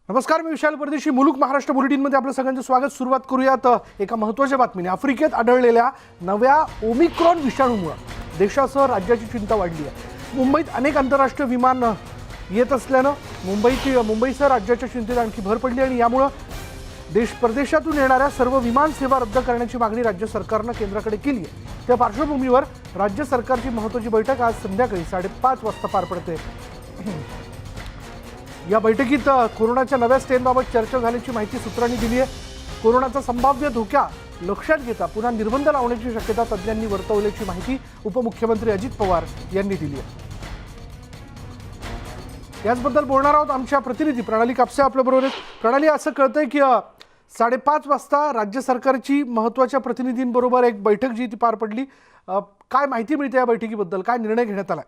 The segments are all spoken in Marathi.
नमस्कार, मी विशाल परदेशी. मुलुक महाराष्ट्र बुलेटिनमध्ये आपलं सगळ्यांचं स्वागत. सुरुवात करूयात एका महत्त्वाच्या बातमीने. आफ्रिकेत आढळलेल्या नव्या ओमिक्रॉन विषाणूमुळे देशासह राज्याची चिंता वाढली आहे. मुंबईत अनेक आंतरराष्ट्रीय विमान येत असल्यानं मुंबईसह राज्याच्या चिंतेत आणखी भर पडली आणि यामुळे परदेशातून येणाऱ्या सर्व विमान सेवा रद्द करण्याची मागणी राज्य सरकारनं केंद्राकडे केली आहे. त्या पार्श्वभूमीवर राज्य सरकारची महत्त्वाची बैठक आज संध्याकाळी 5:30 वाजता पार पडते. या बैठकीत कोरोनाच्या नव्या स्ट्रेनबाबत चर्चा झाल्याची माहिती सूत्रांनी दिली आहे. कोरोनाचा संभाव्य धोका लक्षात घेता पुन्हा निर्बंध लावण्याची शक्यता तज्ज्ञांनी वर्तवल्याची माहिती उपमुख्यमंत्री अजित पवार यांनी दिली आहे. याचबद्दल बोलणार आहोत आमच्या प्रतिनिधी प्रणाली कापसे आपल्याबरोबर आहेत. प्रणाली, असं कळतंय की 5:30 वाजता राज्य सरकारची महत्त्वाच्या प्रतिनिधींबरोबर एक बैठक जी ती पार पडली. काय माहिती मिळते या बैठकीबद्दल? काय निर्णय घेण्यात आला?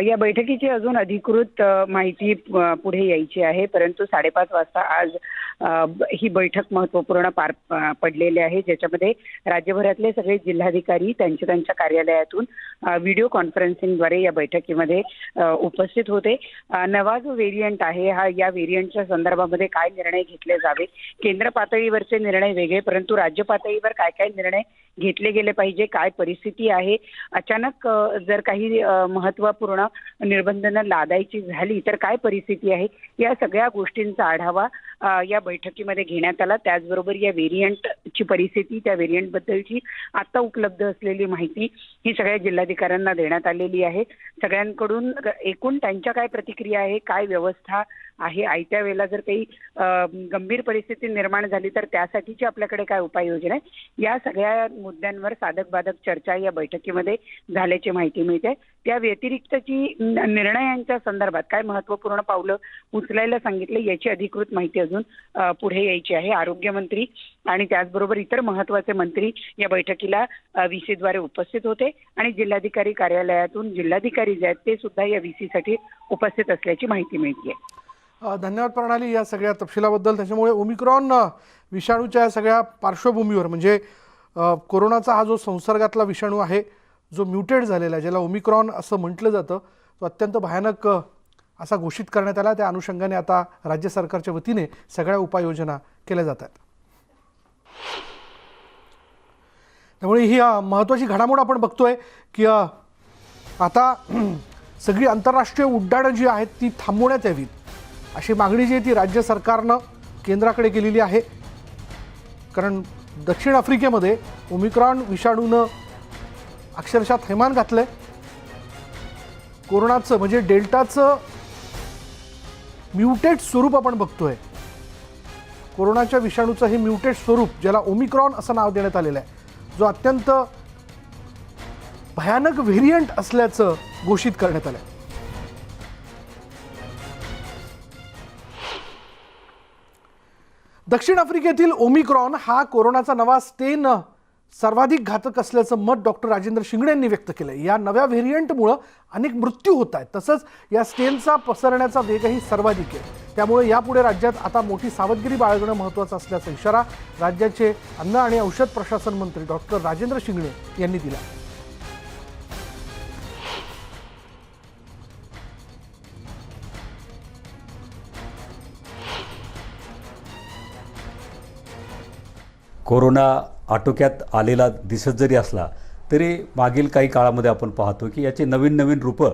या बैठकीची अजून अधिकृत माहिती पुढे यायची आहे, परंतु 5:30 वाजता आज ही बैठक महत्त्वपूर्ण पार पडलेली आहे, ज्याच्यामध्ये राज्यभरातले सगळे जिल्हाधिकारी त्यांच्या कार्यालयातून व्हिडिओ कॉन्फरन्सिंगद्वारे या बैठकीमध्ये उपस्थित होते. नवा जो व्हेरियंट आहे या व्हेरियंटच्या संदर्भामध्ये काय निर्णय घेतले जावे, केंद्र पातळीवरचे निर्णय वेगळे, परंतु राज्य पातळीवर काय काय निर्णय घेतले गेले पाहिजे, काय परिस्थिती आहे, अचानक जर काही महत्त्वपूर्ण निर्बंधनं लादायची झाली तर काय परिस्थिती आहे, या सगळ्या गोष्टींचा आढावा या बैठकीमध्ये घेण्यात आला. त्याचबरोबर या व्हेरियंटची परिस्थिती, त्या व्हेरियंटबद्दलची आता उपलब्ध असलेली माहिती ही सगळ्या जिल्हाधिकाऱ्यांना देण्यात आलेली आहे. सगळ्यांकडून एकूण त्यांच्या काय प्रतिक्रिया आहे, काय व्यवस्था आहे, आयत्या वेळेला जर काही गंभीर परिस्थिती निर्माण झाली तर त्यासाठीची आपल्याकडे काय उपाययोजना आहे, या सगळ्या मुद्द्यांवर साधक बाधक चर्चा या बैठकीमध्ये झाल्याची माहिती मिळते. त्या व्यतिरिक्तची निर्णयांच्या संदर्भात काय महत्त्वपूर्ण पावलं उचलायला सांगितले याची अधिकृत माहिती अजून पुढे यायची आहे. आरोग्यमंत्री आणि त्याचबरोबर इतर महत्त्वाचे मंत्री या बैठकीला व्हीसीद्वारे उपस्थित होते आणि जिल्हाधिकारी कार्यालयातून जिल्हाधिकारी जे आहेत ते सुद्धा या व्हीसीसाठी उपस्थित असल्याची माहिती मिळते. धन्यवाद प्रणाली या सगळ्या तपशिलाबद्दल. त्याच्यामुळे ओमिक्रॉन विषाणूच्या या सगळ्या पार्श्वभूमीवर म्हणजे कोरोनाचा हा जो संसर्गातला विषाणू आहे, जो म्युटेट झालेला आहे, ज्याला ओमिक्रॉन असं म्हटलं जातं, तो अत्यंत भयानक असा घोषित करण्यात आला. त्या अनुषंगाने आता राज्य सरकारच्या वतीने सगळ्या उपाययोजना केल्या जात आहेत. त्यामुळे ही महत्त्वाची घडामोड आपण बघतोय की आता सगळी आंतरराष्ट्रीय उड्डाणं जी आहेत ती थांबवण्यात यावीत अशी मागणी जी आहे ती राज्य सरकारनं केंद्राकडे केलेली आहे. कारण दक्षिण आफ्रिकेमध्ये ओमिक्रॉन विषाणूनं अक्षरशः थैमान घातलंय. कोरोनाचं म्हणजे डेल्टाचं म्युटेट स्वरूप आपण बघतोय. कोरोनाच्या विषाणूचं हे म्युटेट स्वरूप, ज्याला ओमिक्रॉन असं नाव देण्यात आलेलं आहे, जो अत्यंत भयानक व्हेरियंट असल्याचं घोषित करण्यात आलं आहे. दक्षिण आफ्रिकेतील ओमिक्रॉन हा कोरोनाचा नवा स्ट्रेन सर्वाधिक घातक असल्याचं मत डॉक्टर राजेंद्र शिंगणे यांनी व्यक्त केलं. या नव्या व्हेरियंटमुळे अनेक मृत्यू होत आहेत, तसंच या स्ट्रेनचा पसरण्याचा वेगही सर्वाधिक आहे. त्यामुळे यापुढे राज्यात आता मोठी सावधगिरी बाळगणं महत्त्वाचं असल्याचा इशारा राज्याचे अन्न आणि औषध प्रशासन मंत्री डॉक्टर राजेंद्र शिंगणे यांनी दिला. कोरोना आटोक्यात आलेला दिसत जरी असला तरी मागील काही काळामध्ये आपण पाहतो की याचे नवीन रूपं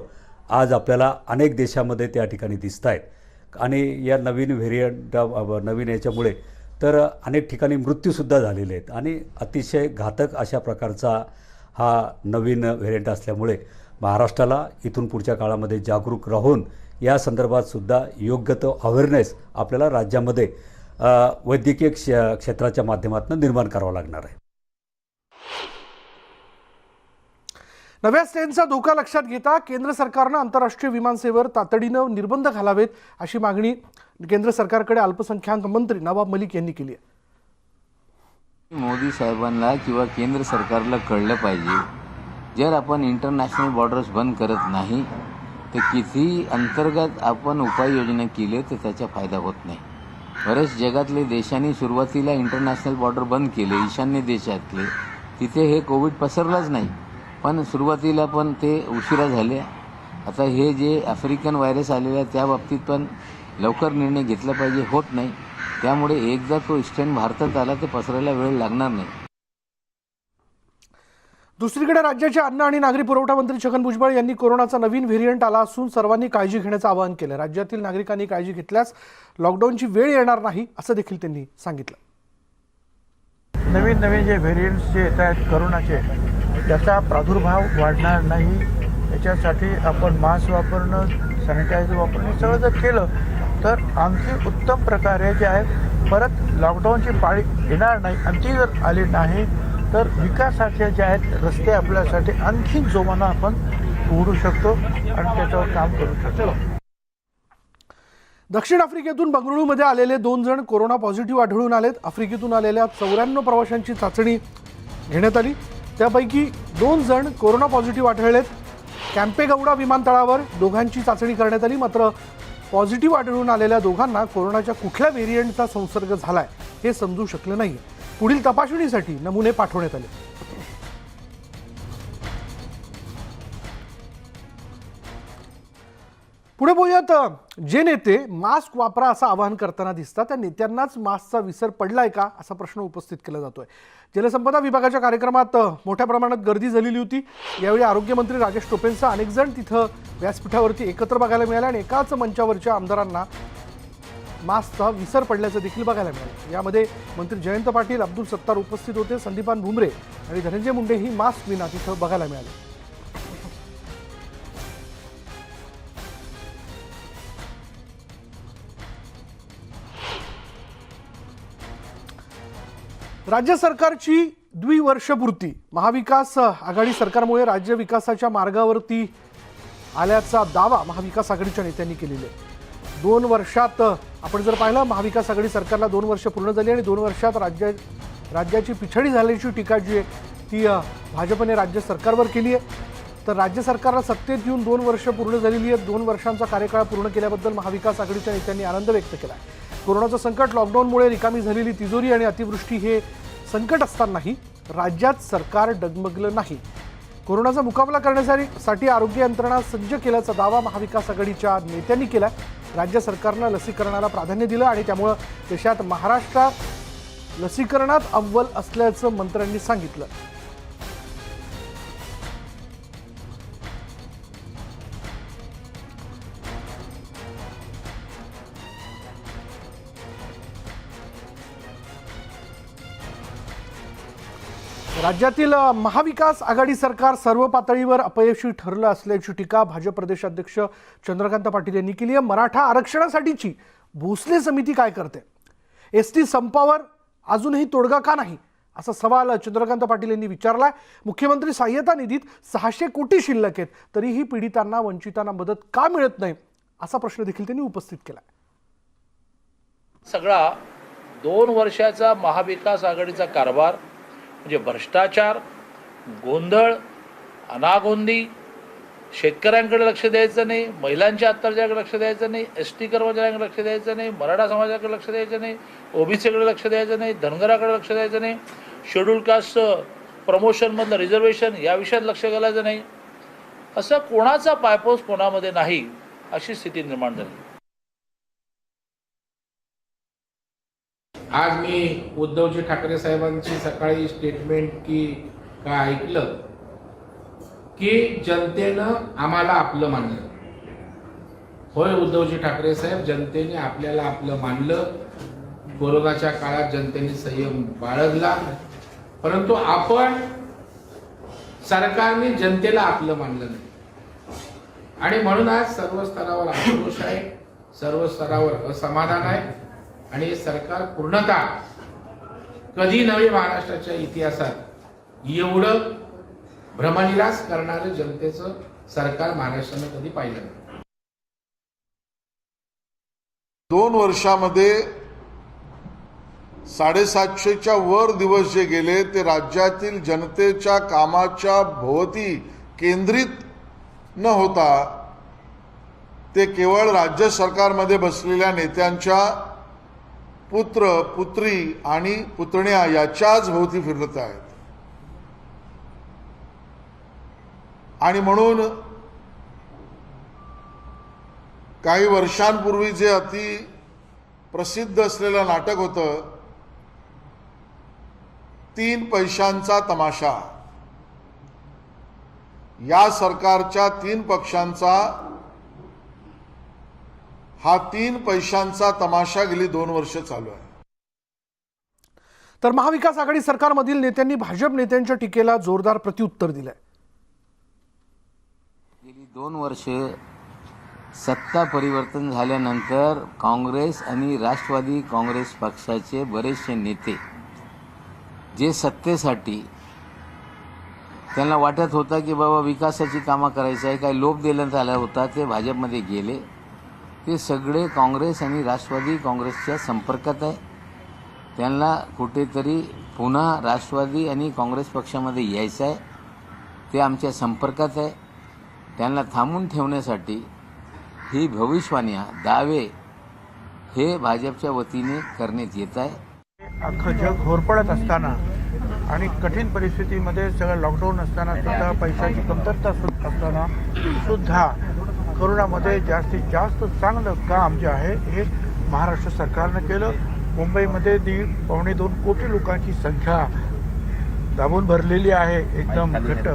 आज आपल्याला अनेक देशामध्ये त्या ठिकाणी दिसत आहेत आणि या नवीन व्हेरियंट नवीन याच्यामुळे तर अनेक ठिकाणी मृत्यूसुद्धा झालेले आहेत आणि अतिशय घातक अशा प्रकारचा हा नवीन व्हेरियंट असल्यामुळे महाराष्ट्राला इथून पुढच्या काळामध्ये जागरूक राहून या संदर्भात सुद्धा योग्य तो अवेअरनेस आपल्याला राज्यामध्ये वैद्यकीय क्षेत्राच्या माध्यमातून निर्माण करावं लागणार आहे. नव्या स्ट्रेनचा धोका लक्षात घेता केंद्र सरकारनं आंतरराष्ट्रीय विमानसेवेवर तातडीनं निर्बंध घालावेत अशी मागणी केंद्र सरकारकडे अल्पसंख्याक मंत्री नवाब मलिक यांनी केली आहे. मोदी साहेबांना किंवा केंद्र सरकारला कळलं पाहिजे, जर आपण इंटरनॅशनल बॉर्डर्स बंद करत नाही तर किती अंतर्गत आपण उपाययोजना केले तर त्याचा फायदा होत नाही. बरेच जगातले देशांनी सुरुवातीला इंटरनॅशनल बॉर्डर बंद केले, ईशान्य देशातले, तिथे हे कोविड पसरलाच नाही, पण सुरुवातीला पण ते उशिरा झाले. आता हे जे आफ्रिकन व्हायरस आलेला आहे त्या बाबतीत पण लवकर निर्णय घेतला पाहिजे, होत नाही. त्यामुळे एकदा तो स्ट्रेन भारतात आला तर पसरायला वेळ लागणार नाही. दुसरीकडे राज्याचे अन्न आणि नागरी पुरवठा मंत्री छगन भुजबळ यांनी कोरोनाचा नवीन व्हेरियंट आला असून सर्वांनी काळजी घेण्याचं आवाहन केलं. राज्यातील नागरिकांनी काळजी घेतल्यास लॉकडाऊनची वेळ येणार नाही असं देखील त्यांनी सांगितलं. नवीन जे व्हेरियंट्स जे येत आहेत करोनाचे, त्याचा प्रादुर्भाव वाढणार नाही याच्यासाठी आपण मास्क वापरणं, सॅनिटायझर वापरणं सगळं जर केलं तर आणखी उत्तम प्रकारे जे आहे परत लॉकडाऊनची पाळी येणार नाही. आणि ती जर आली नाही तर विकासाचे जे आहेत रस्ते आपल्यासाठी आणखी जोमानं आपण उघडू शकतो आणि त्याच्यावर काम करू शकतो. दक्षिण आफ्रिकेतून बंगळुरूमध्ये आलेले 2 जण कोरोना पॉझिटिव्ह आढळून आलेत. आफ्रिकेतून आलेल्या 94 प्रवाशांची चाचणी घेण्यात आली. त्यापैकी 2 जण कोरोना पॉझिटिव्ह आढळलेत. कॅम्पेगौडा विमानतळावर दोघांची चाचणी करण्यात आली. मात्र पॉझिटिव्ह आढळून आलेल्या दोघांना कोरोनाच्या कुठल्या व्हेरियंटचा संसर्ग झालाय हे समजू शकलं नाही. पुढील तपासणीसाठी नमुने पाठवण्यात आले. पुढे बोलूयात, जे नेते मास्क वापरा असं आवाहन करताना दिसतात त्या नेत्यांनाच मास्कचा विसर पडलाय का असा प्रश्न उपस्थित केला जातोय. जलसंपदा विभागाच्या कार्यक्रमात मोठ्या प्रमाणात गर्दी झालेली होती. यावेळी आरोग्यमंत्री राजेश टोपेंसह अनेक जण तिथं व्यासपीठावरती एकत्र बघायला मिळाले आणि एकाच मंचावरच्या आमदारांना मास्कचा विसर पडल्याचं देखील बघायला मिळालं. यामध्ये मंत्री जयंत पाटील, अब्दुल सत्तार उपस्थित होते. संदीपान भुमरे आणि धनंजय मुंडेही मास्क विना तिथं बघायला मिळाले. राज्य सरकारची द्विवर्षपूर्ती, महाविकास आघाडी सरकारमुळे राज्य विकासाच्या मार्गावरती आल्याचा दावा महाविकास आघाडीच्या नेत्यांनी केलेला आहे. 2 वर्षात आपण जर पाहिलं, महाविकास आघाडी सरकारला 2 वर्ष पूर्ण झाली आणि 2 वर्षात राज्याची पिछाडी झाल्याची टीका जी आहे ती भाजपने राज्य सरकारवर केली आहे. तर राज्य सरकारला सत्तेत येऊन 2 वर्ष पूर्ण झालेली आहेत. 2 वर्षांचा कार्यकाळ पूर्ण केल्याबद्दल महाविकास आघाडीच्या नेत्यांनी आनंद व्यक्त केला आहे. कोरोनाचं संकट, लॉकडाऊनमुळे रिकामी झालेली तिजोरी आणि अतिवृष्टी हे संकट असतानाही राज्यात सरकार डगमगलं नाही. कोरोनाचा मुकाबला करण्यासाठी आरोग्य यंत्रणा सज्ज केल्याचा दावा महाविकास आघाडीच्या नेत्यांनी केला. राज्य सरकारनं लसीकरणाला प्राधान्य दिलं आणि त्यामुळं देशात महाराष्ट्र लसीकरणात अव्वल असल्याचं मंत्र्यांनी सांगितलं. राज्यातील महाविकास आघाडी सरकार सर्व पातळीवर अपयशी ठरलं असल्याची टीका भाजप प्रदेशाध्यक्ष चंद्रकांत पाटील यांनी केली आहे. मराठा आरक्षणासाठीची भोसले समिती काय करते? एसटी संपावर अजूनही तोडगा का नाही असा सवाल चंद्रकांत पाटील यांनी विचारलाय. मुख्यमंत्री सहाय्यता निधीत 600 कोटी शिल्लक आहेत, तरीही पीडितांना, वंचितांना मदत का मिळत नाही असा प्रश्न देखील त्यांनी उपस्थित केला. सगळा 2 वर्षाचा महाविकास आघाडीचा कारभार म्हणजे भ्रष्टाचार, गोंधळ, अनागोंदी, शेतकऱ्यांकडे लक्ष द्यायचं नाही, महिलांच्या अत्याचाराकडे लक्ष द्यायचं नाही, एसटी कर्मचाऱ्यांकडे लक्ष द्यायचं नाही, मराठा समाजाकडे लक्ष द्यायचं नाही, ओबीसीकडे लक्ष द्यायचं नाही, धनगराकडे लक्ष द्यायचं नाही, शेड्यूल कास्ट प्रमोशनमधलं रिझर्वेशन या विषयात लक्ष घालायचं नाही, असं कोणाचा पायपोस कोणामध्ये नाही अशी स्थिती निर्माण झाली. आज मी उद्धवजी ठाकरे साहेबांची सकाळी स्टेटमेंट का ऐकलं की जनतेनं आम्हाला आपलं मानलं. होय उद्धवजी ठाकरे साहेब, जनतेने आपल्याला आपलं मानलं. कोरोनाच्या काळात जनतेने संयम बाळगला, परंतु आपण सरकारने जनतेला आपलं मानलं नाही आणि म्हणून आज सर्व स्तरावर आक्रोश आहे, सर्व स्तरावर असमाधान आहे आणि सरकार पूर्णतः कधी नवे महाराष्ट्राच्या इतिहासात एवढं भ्रमनिरास करणारं जनतेचं सरकार महाराष्ट्रानं कधी पाहिलं नाही. 2 वर्षामध्ये 750च्या वर दिवस जे गेले ते राज्यातील जनतेच्या कामाच्या भोवती केंद्रित न होता ते केवळ राज्य सरकारमध्ये बसलेल्या नेत्यांच्या पुत्र, पुत्री आणि पुतण्या याच्याच भोवती फिरत आहेत. आणि म्हणून काही वर्षांपूर्वी जे अति प्रसिद्ध असलेलं नाटक होतं 3 पैशांचा तमाशा, या सरकारच्या 3 पक्षांचा हा 3 पैशांचा तमाशा गेली 2 वर्ष चालू आहे. तर महाविकास आघाडी सरकारमधील नेत्यांनी भाजप नेत्यांच्या टीकेला जोरदार प्रत्युत्तर दिलंय. गेली 2 वर्ष सत्ता परिवर्तन झाल्यानंतर काँग्रेस आणि राष्ट्रवादी काँग्रेस पक्षाचे बरेचसे नेते जे सत्तेसाठी त्यांना वाटत होता की बाबा विकासाची कामं करायची आहे, काही लोभ देण्यात आला होता, ते भाजपमध्ये गेले. ते सगळे काँग्रेस आणि राष्ट्रवादी काँग्रेसच्या संपर्कात आहे. त्यांना कुठेतरी पुन्हा राष्ट्रवादी आणि काँग्रेस पक्षामध्ये यायचं आहे. ते आमच्या संपर्कात आहे. त्यांना थांबून ठेवण्यासाठी ही भविष्यवाण्या, दावे हे भाजपच्या वतीने करण्यात येत आहे. अख्खं जग होरपळत असताना आणि कठीण परिस्थितीमध्ये सगळं लॉकडाऊन असताना सुद्धा, पैशाची कमतरता असताना सुद्धा करोनामध्ये जास्तीत जास्त चांगलं काम जे आहे हे महाराष्ट्र सरकारनं केलं. मुंबईमध्ये 1.5-2 कोटी लोकांची संख्या दाबून भरलेली आहे एकदम घट्ट.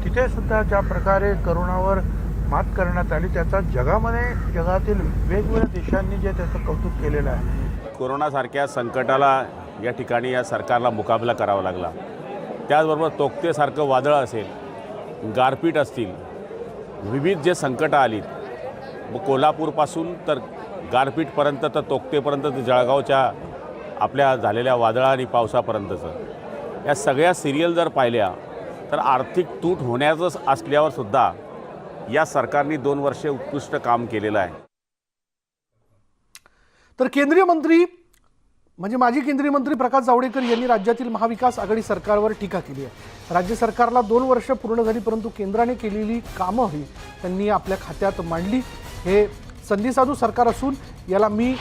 तिथे सुद्धा ज्या प्रकारे करोनावर मात करण्यात आली त्याचा जगातील वेगवेगळ्या देशांनी जे त्याचं कौतुक केलेलं आहे. कोरोनासारख्या संकटाला या ठिकाणी या सरकारला मुकाबला करावा लागला. त्याचबरोबर तोक्तेसारखं वादळ असेल, गारपीट असतील, विविध जे संकटं आलीत, मग कोल्हापूरपासून तर गारपीटपर्यंत तर तोक्तेपर्यंत तर जळगावच्या आपल्या झालेल्या वादळा आणि पावसापर्यंतचं, या सगळ्या सिरियल जर पाहिल्या तर आर्थिक तूट होण्याचं असल्यावर सुद्धा या सरकारने 2 वर्षे उत्कृष्ट काम केलेलं आहे. तर केंद्रीय मंत्री म्हणजे माजी केंद्रीय मंत्री प्रकाश जावडेकर यांनी राज्यातील महाविकास आघाडी सरकारवर टीका केली आहे. राज्य सरकारला 2 वर्ष पूर्ण झाली, परंतु केंद्राने केलेली कामंही त्यांनी आपल्या खात्यात मांडली. हे संधीसाधू सरकार असून याला मी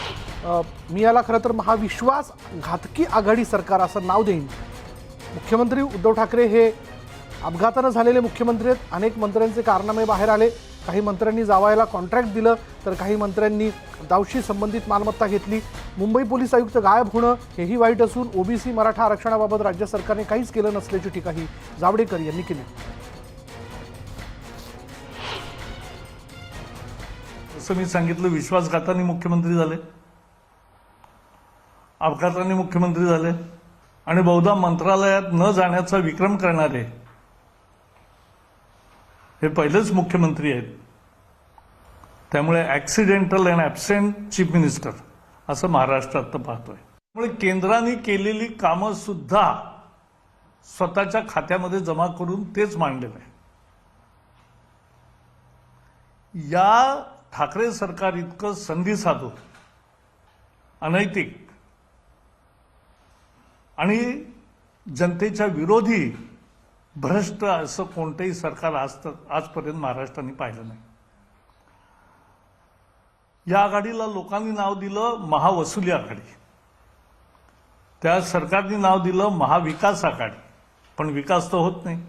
याला खरं तर महाविश्वास घातकी आघाडी सरकार असं नाव देईन. मुख्यमंत्री उद्धव ठाकरे हे अपघातानं झालेले मुख्यमंत्री आहेत. अनेक मंत्र्यांचे कारनामे बाहेर आले. काही मंत्र्यांनी जावायला कॉन्ट्रॅक्ट दिलं, तर काही मंत्र्यांनी दावशी संबंधित मालमत्ता घेतली. मुंबई पोलीस आयुक्त गायब होणं हेही वाईट असून ओबीसी मराठा आरक्षणाबाबत राज्य सरकारने काहीच केलं नसल्याची टीकाही जावडेकर यांनी केली. जसं मी सांगितलं, विश्वासघाताने मुख्यमंत्री झाले, अपघाताने मुख्यमंत्री झाले आणि बहुधा मंत्रालयात न जाण्याचा विक्रम करणारे हे पहिलेच मुख्यमंत्री आहेत. त्यामुळे accidental and absent chief minister असं महाराष्ट्रात पाहतोय. त्यामुळे केंद्राने केलेली कामं सुद्धा स्वतःच्या खात्यामध्ये जमा करून तेच मांडलेलं आहे. या ठाकरे सरकार इतकं संधीसाधू, अनैतिक आणि जनतेच्या विरोधी भ्रष्ट असं कोणतंही सरकार आजपर्यंत महाराष्ट्राने पाहिलं नाही. या आघाडीला लोकांनी नाव दिलं महावसुली आघाडी, त्या सरकारने नाव दिलं महाविकास आघाडी, पण विकास तर होत नाही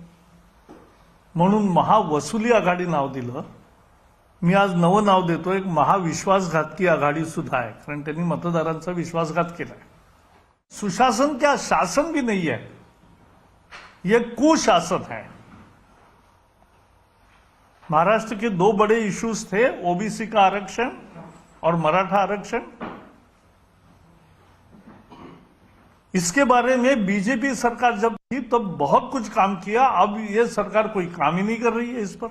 म्हणून महावसुली आघाडी नाव दिलं. मी आज नवं नाव देतो, एक महाविश्वासघातकी आघाडी सुद्धा आहे, कारण त्यांनी मतदारांचा विश्वासघात केलाय. सुशासन क्या शासन भी नहीं है, ये कुशासन है. महाराष्ट्र के 2 बड़े इश्यूज थे, ओबीसी का आरक्षण और मराठा आरक्षण. इसके बारे में बीजेपी सरकार जब थी तब बहुत कुछ काम किया. अब ये सरकार कोई काम ही नहीं कर रही है इस पर.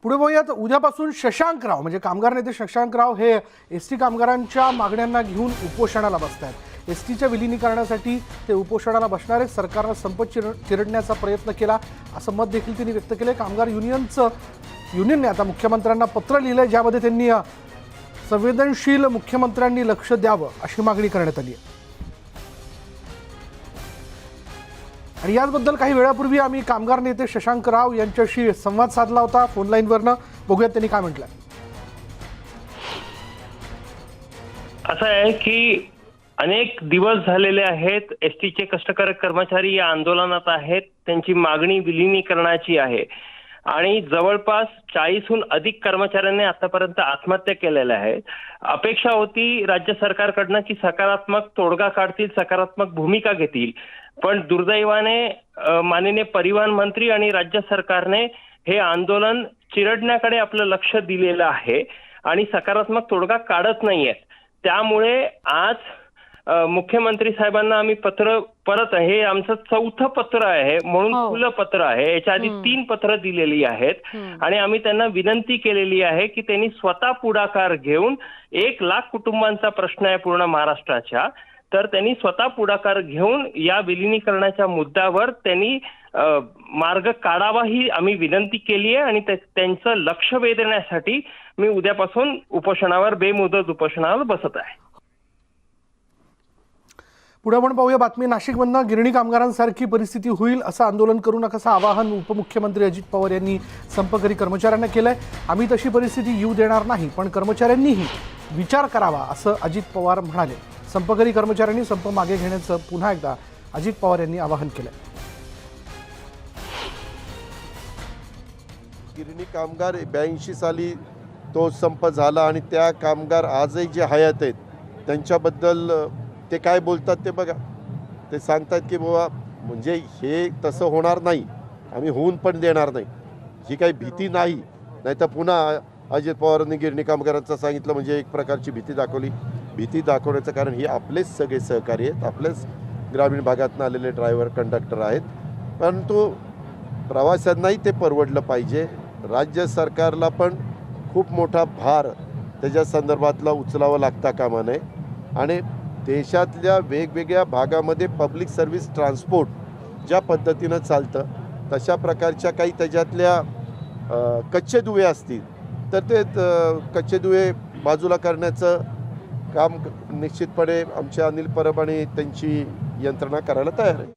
पुढे बघूयात. उद्यापासून शशांकराव म्हणजे कामगार नेते शशांकराव हे एसटी कामगारांच्या मागण्यांना घेऊन उपोषणाला बसत आहेत. एसटीच्या विलिनीकरणासाठी ते उपोषणाला बसणार आहेत. सरकारनं संप चिरडण्याचा प्रयत्न केला असं मत देखील त्यांनी व्यक्त केलं. कामगार युनियनने आता मुख्यमंत्र्यांना पत्र लिहिलंय, ज्यामध्ये त्यांनी संवेदनशील मुख्यमंत्र्यांनी लक्ष द्यावं अशी मागणी करण्यात आली आहे. आणि याचबद्दल काही वेळापूर्वी आम्ही कामगार नेते शशांकराव यांच्याशी संवाद साधला होता फोन लाईनवरनं. बघूयात त्यांनी काय म्हटलं. असं आहे की अनेक दिवस झालेले आहेत, एसटीचे कष्टकरी कर्मचारी या आंदोलनात आहेत. त्यांची मागणी विलिनीकरणाची आहे. आणि जवळपास 40हून अधिक कर्मचाऱ्यांनी आतापर्यंत आत्महत्या केलेल्या आहेत. अपेक्षा होती राज्य सरकारकडनं की सकारात्मक तोडगा काढतील, सकारात्मक भूमिका घेतील, पण दुर्दैवाने माननीय परिवहन मंत्री आणि राज्य सरकारने हे आंदोलन चिरडण्याकडे आपलं लक्ष दिलेलं आहे आणि सकारात्मक तोडगा काढत नाहीयेत. त्यामुळे आज मुख्यमंत्री साहेबांना आम्ही पत्र परत, हे आमचं 4थं पत्र आहे, म्हणून खुलं पत्र आहे. याच्या आधी 3 पत्र दिलेली आहेत आणि आम्ही त्यांना विनंती केलेली आहे की त्यांनी स्वतः पुढाकार घेऊन 1 लाख कुटुंबांचा प्रश्न आहे पूर्ण महाराष्ट्राच्या, तर त्यांनी स्वतः पुढाकार घेऊन या विलिनीकरणाच्या मुद्द्यावर त्यांनी मार्ग काढावा ही आम्ही विनंती केली आहे आणि त्यांचं लक्ष वेधण्यासाठी मी उद्यापासून उपोषणावर, बेमुदत उपोषणावर बसत आहे. पुढे आपण पाहूया बातमी. नाशिकमधनं गिरणी कामगारांसारखी परिस्थिती होईल असं आंदोलन करू नका असं आवाहन उपमुख्यमंत्री अजित पवार यांनी संपकरी कर्मचाऱ्यांना केलंय. आम्ही तशी परिस्थिती येऊ देणार नाही, पण कर्मचाऱ्यांनीही विचार करावा असं अजित पवार म्हणाले. संपकरी कर्मचाऱ्यांनी संप मागे घेण्याचं पुन्हा एकदा अजित पवार यांनी आवाहन केलंय. गिरणी कामगार 82 साली तो संप झाला आणि त्या कामगार आजही जे हयात आहेत त्यांच्याबद्दल ते काय बोलतात ते बघा. ते सांगतात की बाबा म्हणजे हे तसं होणार नाही, आम्ही होऊन पण देणार नाही, ही काही भीती नाही. नाही तर पुन्हा अजित पवारांनी गिरणी कामगारांचं सांगितलं म्हणजे एक प्रकारची भीती दाखवली. भीती दाखवण्याचं कारण ही आपलेच सगळे सहकारी आहेत, आपलेच ग्रामीण भागातून आलेले ड्रायव्हर कंडक्टर आहेत. परंतु प्रवाशांनाही ते परवडलं पाहिजे. राज्य सरकारला पण खूप मोठा भार त्याच्या संदर्भातला उचलावा लागता कामा नये आणि देशातल्या वेगवेगळ्या भागामध्ये पब्लिक सर्व्हिस ट्रान्सपोर्ट ज्या पद्धतीनं चालतं तशा प्रकारच्या काही त्याच्यातल्या कच्चे दुवे असतील तर ते कच्चे दुवे बाजूला करण्याचं काम निश्चितपणे आमचे अनिल परब आणि त्यांची यंत्रणा करायला तयार आहे.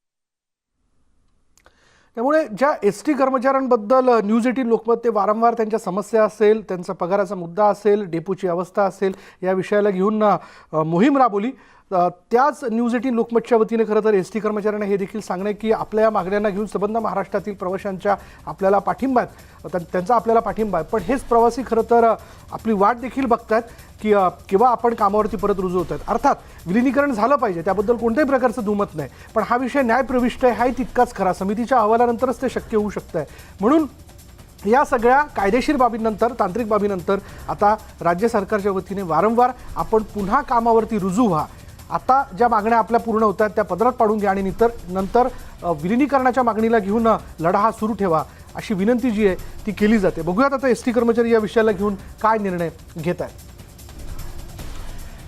त्यामुळे ज्या एस.टी. कर्मचाऱ्यांबद्दल न्यूज 18 लोकमत ते वारंवार त्यांच्या समस्या असेल, त्यांचा पगाराचा मुद्दा असेल, डेपोची अवस्था असेल, या विषयाला घेऊन मोहीम राबवली. त्याच न्यूज 18 लोकमतच्या वतीने खरं तर एस.टी. कर्मचाऱ्यांना हे देखील सांगणे की आपल्या या मागण्यांना घेऊन संबंध महाराष्ट्रातील प्रवाशांच्या आपल्याला पाठिंबा आहेत, त्यांचा आपल्याला पाठिंबा आहे. पण हेच प्रवासी खरं तर आपली वाट देखील बघतात की केव्हा आपण कामावरती परत रुजू होत आहेत. अर्थात विलिनीकरण झालं पाहिजे, त्याबद्दल कोणत्याही प्रकारचं दुमत नाही, पण हा विषय न्यायप्रविष्ट आहे हाही तितकाच खरा. समितीच्या अहवालानंतरच ते शक्य होऊ शकतं आहे. म्हणून या सगळ्या कायदेशीर बाबींनंतर, तांत्रिक बाबीनंतर आता राज्य सरकारच्या वतीने वारंवार आपण पुन्हा कामावरती रुजू व्हा, आता ज्या मागण्या आपल्या पूर्ण होत आहेत त्या पदरात पाडून घ्या आणि नंतर विलिनीकरणाच्या मागणीला घेऊन लढा हा सुरू ठेवा अशी विनंती जी आहे ती केली जाते. बघूयात आता एस.टी. कर्मचारी या विषयाला घेऊन काय निर्णय घेत आहेत.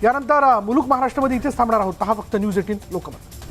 यानंतर मुलूक महाराष्ट्रामध्ये इथेच थांबणार आहोत. पहा फक्त न्यूज 18 लोकमत.